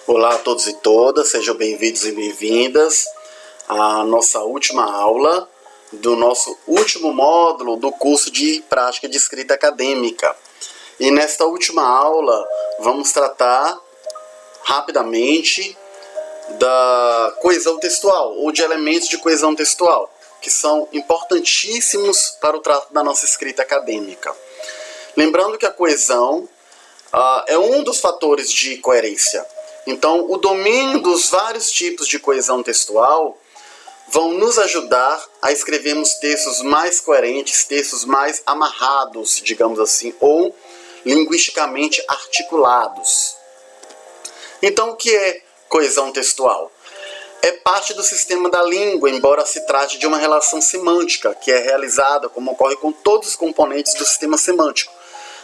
Olá a todos e todas, sejam bem-vindos e bem-vindas à nossa última aula do nosso último módulo do curso de prática de escrita acadêmica. E nesta última aula vamos tratar rapidamente da coesão textual ou de elementos de coesão textual, que são importantíssimos para o trato da nossa escrita acadêmica. Lembrando que a coesão é um dos fatores de coerência. Então, o domínio dos vários tipos de coesão textual vão nos ajudar a escrevermos textos mais coerentes, textos mais amarrados, digamos assim, ou linguisticamente articulados. Então, o que é coesão textual? É parte do sistema da língua, embora se trate de uma relação semântica, que é realizada, como ocorre com todos os componentes do sistema semântico,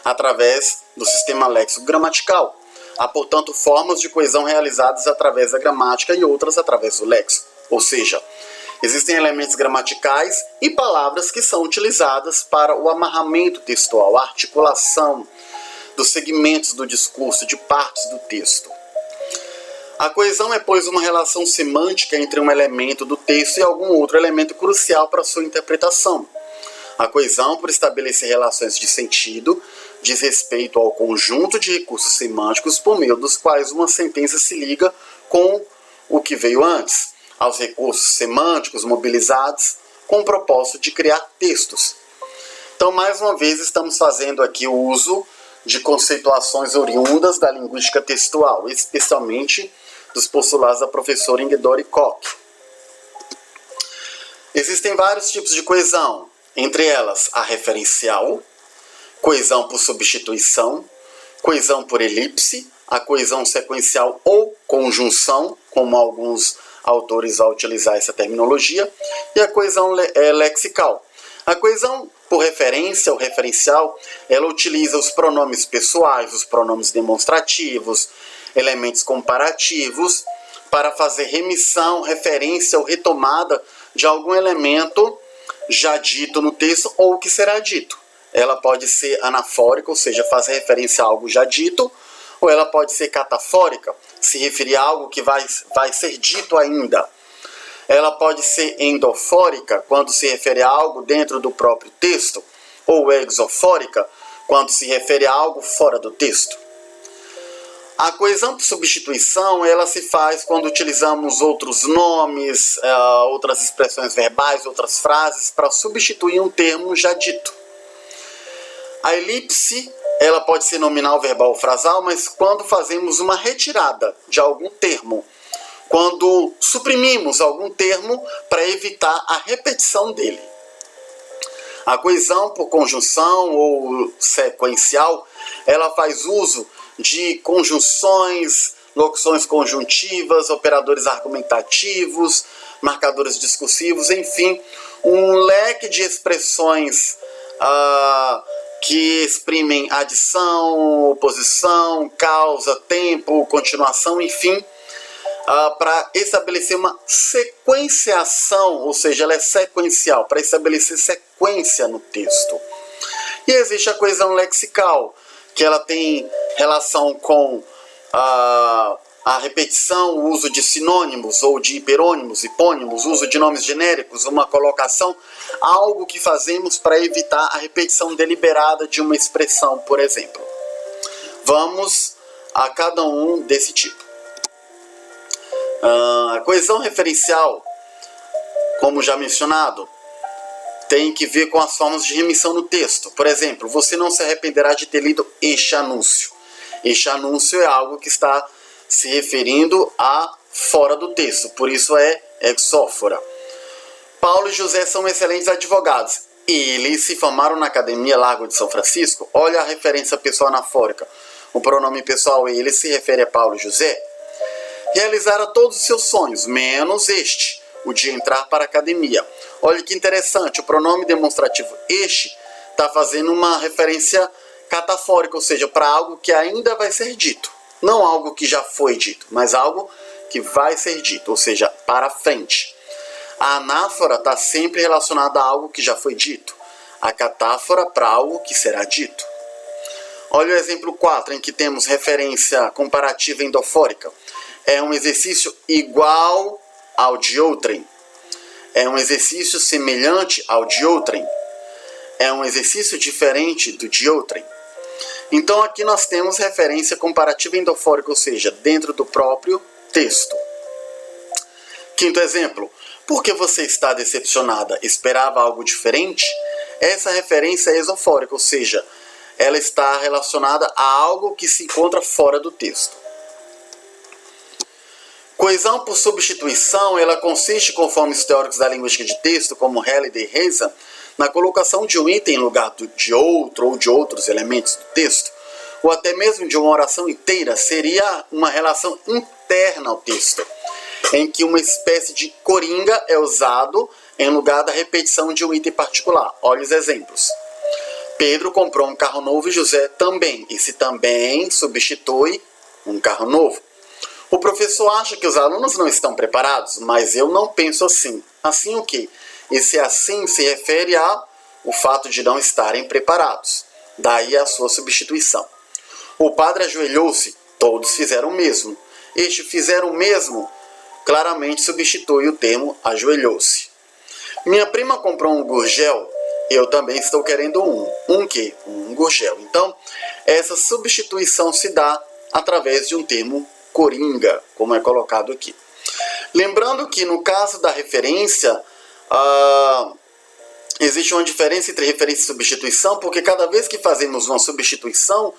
através do sistema léxico-gramatical. Há, portanto, formas de coesão realizadas através da gramática e outras através do léxico. Ou seja, existem elementos gramaticais e palavras que são utilizadas para o amarramento textual, a articulação dos segmentos do discurso, de partes do texto. A coesão é, pois, uma relação semântica entre um elemento do texto e algum outro elemento crucial para sua interpretação. A coesão, por estabelecer relações de sentido, diz respeito ao conjunto de recursos semânticos por meio dos quais uma sentença se liga com o que veio antes, aos recursos semânticos mobilizados com o propósito de criar textos. Então, mais uma vez, estamos fazendo aqui o uso de conceituações oriundas da linguística textual, especialmente dos postulados da professora Ingedore Koch. Existem vários tipos de coesão, entre elas a referencial, coesão por substituição, coesão por elipse, a coesão sequencial ou conjunção, como alguns autores vão utilizar essa terminologia, e a coesão lexical. A coesão por referência ou referencial, ela utiliza os pronomes pessoais, os pronomes demonstrativos, elementos comparativos, para fazer remissão, referência ou retomada de algum elemento já dito no texto ou que será dito. Ela pode ser anafórica, ou seja, fazer referência a algo já dito, ou ela pode ser catafórica, se referir a algo que vai ser dito ainda. Ela pode ser endofórica, quando se refere a algo dentro do próprio texto, ou exofórica, quando se refere a algo fora do texto. A coesão por substituição, ela se faz quando utilizamos outros nomes, outras expressões verbais, outras frases, para substituir um termo já dito. A elipse, ela pode ser nominal, verbal ou frasal, mas quando fazemos uma retirada de algum termo, quando suprimimos algum termo para evitar a repetição dele. A coesão por conjunção ou sequencial, ela faz uso de conjunções, locuções conjuntivas, operadores argumentativos, marcadores discursivos, enfim, um leque de expressões que exprimem adição, oposição, causa, tempo, continuação, enfim, para estabelecer uma sequenciação, ou seja, ela é sequencial, para estabelecer sequência no texto. E existe a coesão lexical, que ela tem relação com a repetição, o uso de sinônimos ou de hiperônimos, hipônimos, uso de nomes genéricos, uma colocação, algo que fazemos para evitar a repetição deliberada de uma expressão, por exemplo. Vamos a cada um desse tipo. A coesão referencial, como já mencionado, tem que ver com as formas de remissão no texto. Por exemplo, você não se arrependerá de ter lido este anúncio. Este anúncio é algo que está se referindo a fora do texto, por isso é exófora. Paulo e José são excelentes advogados. Eles se formaram na Academia Largo de São Francisco. Olha a referência pessoal anafórica. O pronome pessoal ele se refere a Paulo e José. Realizaram todos os seus sonhos, menos este, o de entrar para a academia. Olha que interessante, o pronome demonstrativo este está fazendo uma referência catafórica, ou seja, para algo que ainda vai ser dito. Não algo que já foi dito, mas algo que vai ser dito, ou seja, para frente. A anáfora está sempre relacionada a algo que já foi dito. A catáfora para algo que será dito. Olha o exemplo 4, em que temos referência comparativa endofórica. É um exercício igual ao de outrem? É um exercício semelhante ao de outrem? É um exercício diferente do de outrem? Então aqui nós temos referência comparativa endofórica, ou seja, dentro do próprio texto. Quinto exemplo. Por que você está decepcionada? Esperava algo diferente? Essa referência é exofórica, ou seja, ela está relacionada a algo que se encontra fora do texto. Coesão por substituição, ela consiste, conforme os teóricos da linguística de texto, como Halliday e Hazen, na colocação de um item em lugar de outro ou de outros elementos do texto, ou até mesmo de uma oração inteira. Seria uma relação interna ao texto, em que uma espécie de coringa é usado em lugar da repetição de um item particular. Olha os exemplos. Pedro comprou um carro novo e José também. Esse também substitui um carro novo. O professor acha que os alunos não estão preparados, mas eu não penso assim. Assim o quê? Esse assim se refere ao fato de não estarem preparados. Daí a sua substituição. O padre ajoelhou-se, todos fizeram o mesmo. Este fizeram o mesmo claramente substitui o termo ajoelhou-se. Minha prima comprou um gurgel, eu também estou querendo um. Um quê? Um gurgel. Então, essa substituição se dá através de um termo coringa, como é colocado aqui. Lembrando que no caso da referência, existe uma diferença entre referência e substituição, porque cada vez que fazemos uma substituição,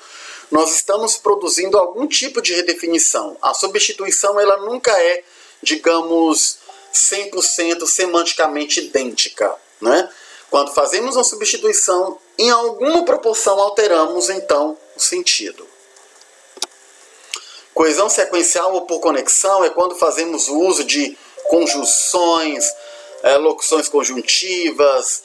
nós estamos produzindo algum tipo de redefinição. A substituição ela nunca é, digamos, 100% semanticamente idêntica, né? Quando fazemos uma substituição, em alguma proporção alteramos, então, o sentido. Coesão sequencial ou por conexão é quando fazemos o uso de conjunções, locuções conjuntivas,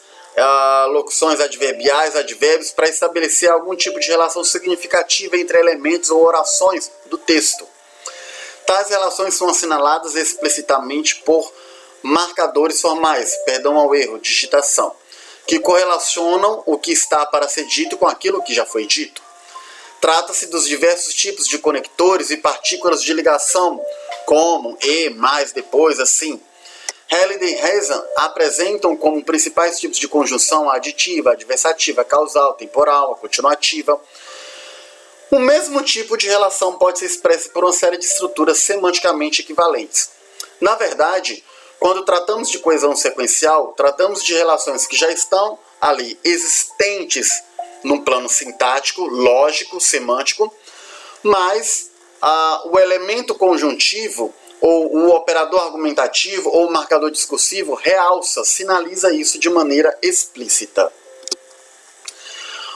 locuções adverbiais, advérbios, para estabelecer algum tipo de relação significativa entre elementos ou orações do texto. Tais relações são assinaladas explicitamente por marcadores formais, perdão ao erro, digitação, que correlacionam o que está para ser dito com aquilo que já foi dito. Trata-se dos diversos tipos de conectores e partículas de ligação, como, e, mais, depois, assim. Halliday e Hazen apresentam como principais tipos de conjunção a aditiva, a adversativa, a causal, a temporal, a continuativa. O mesmo tipo de relação pode ser expresso por uma série de estruturas semanticamente equivalentes. Na verdade, quando tratamos de coesão sequencial, tratamos de relações que já estão ali existentes num plano sintático, lógico, semântico, mas o elemento conjuntivo, ou o operador argumentativo, ou o marcador discursivo, realça, sinaliza isso de maneira explícita.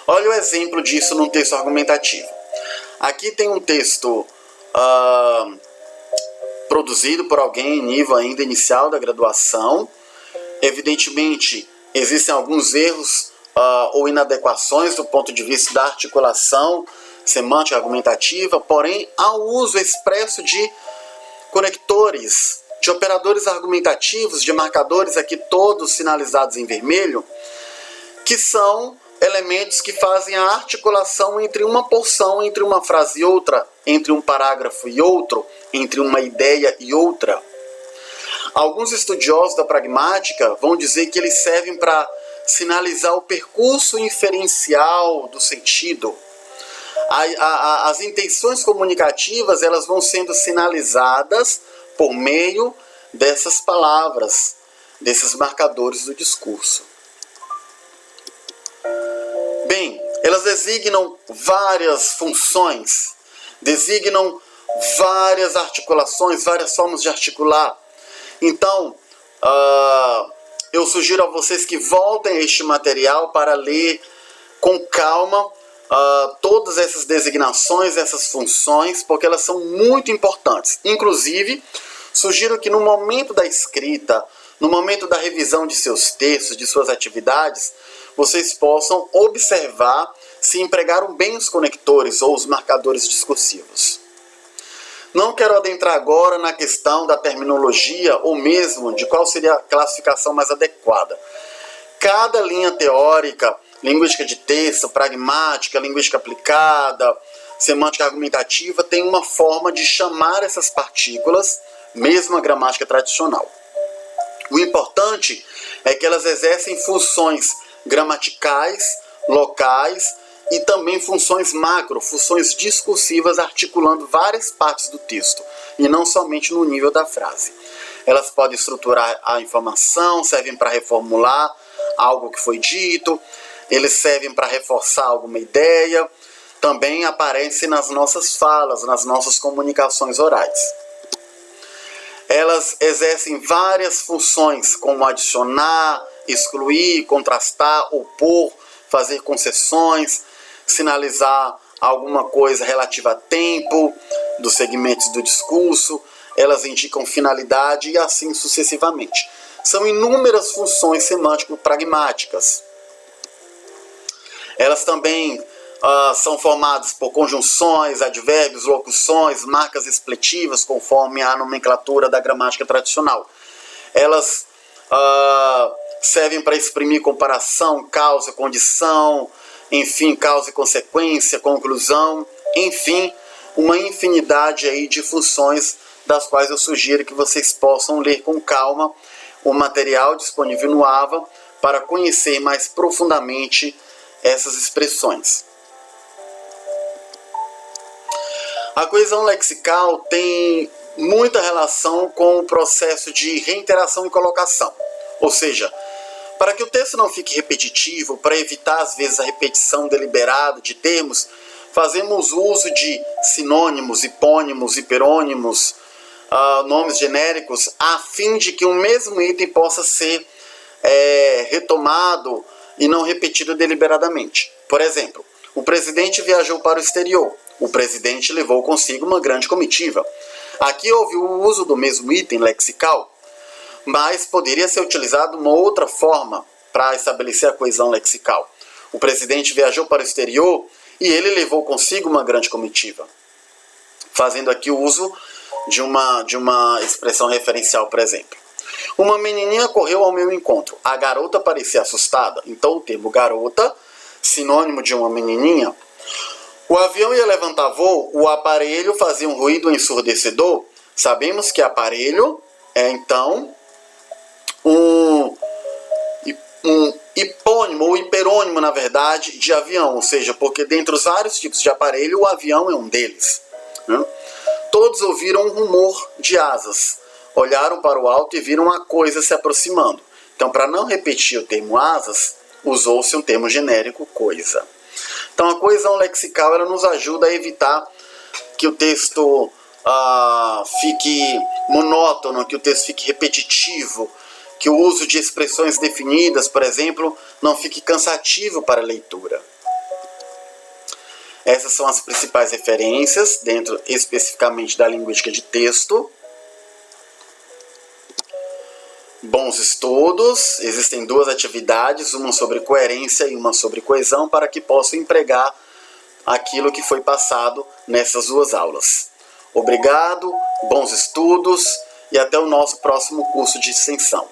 Olha o exemplo disso num texto argumentativo. Aqui tem um texto produzido por alguém em nível ainda inicial da graduação. Evidentemente, existem alguns erros ou inadequações do ponto de vista da articulação semântica argumentativa, porém, há o uso expresso de conectores, de operadores argumentativos, de marcadores aqui todos sinalizados em vermelho, que são elementos que fazem a articulação entre uma porção, entre uma frase e outra, entre um parágrafo e outro, entre uma ideia e outra. Alguns estudiosos da pragmática vão dizer que eles servem para sinalizar o percurso inferencial do sentido. As intenções comunicativas elas vão sendo sinalizadas por meio dessas palavras, desses marcadores do discurso. Bem, elas designam várias funções, designam várias articulações, várias formas de articular. Então, eu sugiro a vocês que voltem a este material para ler com calma todas essas designações, essas funções, porque elas são muito importantes. Inclusive, sugiro que no momento da escrita, no momento da revisão de seus textos, de suas atividades, vocês possam observar se empregaram bem os conectores ou os marcadores discursivos. Não quero adentrar agora na questão da terminologia ou mesmo de qual seria a classificação mais adequada. Cada linha teórica, linguística de texto, pragmática, linguística aplicada, semântica argumentativa tem uma forma de chamar essas partículas, mesmo a gramática tradicional. O importante é que elas exercem funções gramaticais, locais e também funções macro, funções discursivas, articulando várias partes do texto, e não somente no nível da frase. Elas podem estruturar a informação, servem para reformular algo que foi dito, eles servem para reforçar alguma ideia, também aparecem nas nossas falas, nas nossas comunicações orais. Elas exercem várias funções, como adicionar, excluir, contrastar, opor, fazer concessões, sinalizar alguma coisa relativa a tempo dos segmentos do discurso, elas indicam finalidade e assim sucessivamente. São inúmeras funções semântico-pragmáticas. Elas também são formadas por conjunções, advérbios, locuções, marcas expletivas, conforme a nomenclatura da gramática tradicional. Elas servem para exprimir comparação, causa, condição, enfim, causa e consequência, conclusão, enfim, uma infinidade aí de funções, das quais eu sugiro que vocês possam ler com calma o material disponível no AVA para conhecer mais profundamente essas expressões. A coesão lexical tem muita relação com o processo de reiteração e colocação. Ou seja, para que o texto não fique repetitivo, para evitar às vezes a repetição deliberada de termos, fazemos uso de sinônimos, hipônimos, hiperônimos, nomes genéricos, a fim de que o mesmo item possa ser retomado e não repetido deliberadamente. Por exemplo, o presidente viajou para o exterior. O presidente levou consigo uma grande comitiva. Aqui houve o uso do mesmo item lexical, mas poderia ser utilizado uma outra forma para estabelecer a coesão lexical. O presidente viajou para o exterior e ele levou consigo uma grande comitiva. Fazendo aqui o uso de uma expressão referencial, por exemplo. Uma menininha correu ao meu encontro. A garota parecia assustada. Então o termo garota, sinônimo de uma menininha. O avião ia levantar voo, o aparelho fazia um ruído ensurdecedor. Sabemos que aparelho é, então, um hipônimo ou hiperônimo, na verdade, de avião. Ou seja, porque dentre os vários tipos de aparelho, o avião é um deles. Todos ouviram um rumor de asas. Olharam para o alto e viram uma coisa se aproximando. Então, para não repetir o termo asas, usou-se um termo genérico, coisa. Então, a coesão lexical ela nos ajuda a evitar que o texto fique monótono, que o texto fique repetitivo, que o uso de expressões definidas, por exemplo, não fique cansativo para a leitura. Essas são as principais referências, dentro especificamente da linguística de texto. Bons estudos, existem duas atividades, uma sobre coerência e uma sobre coesão, para que possam empregar aquilo que foi passado nessas duas aulas. Obrigado, bons estudos e até o nosso próximo curso de extensão.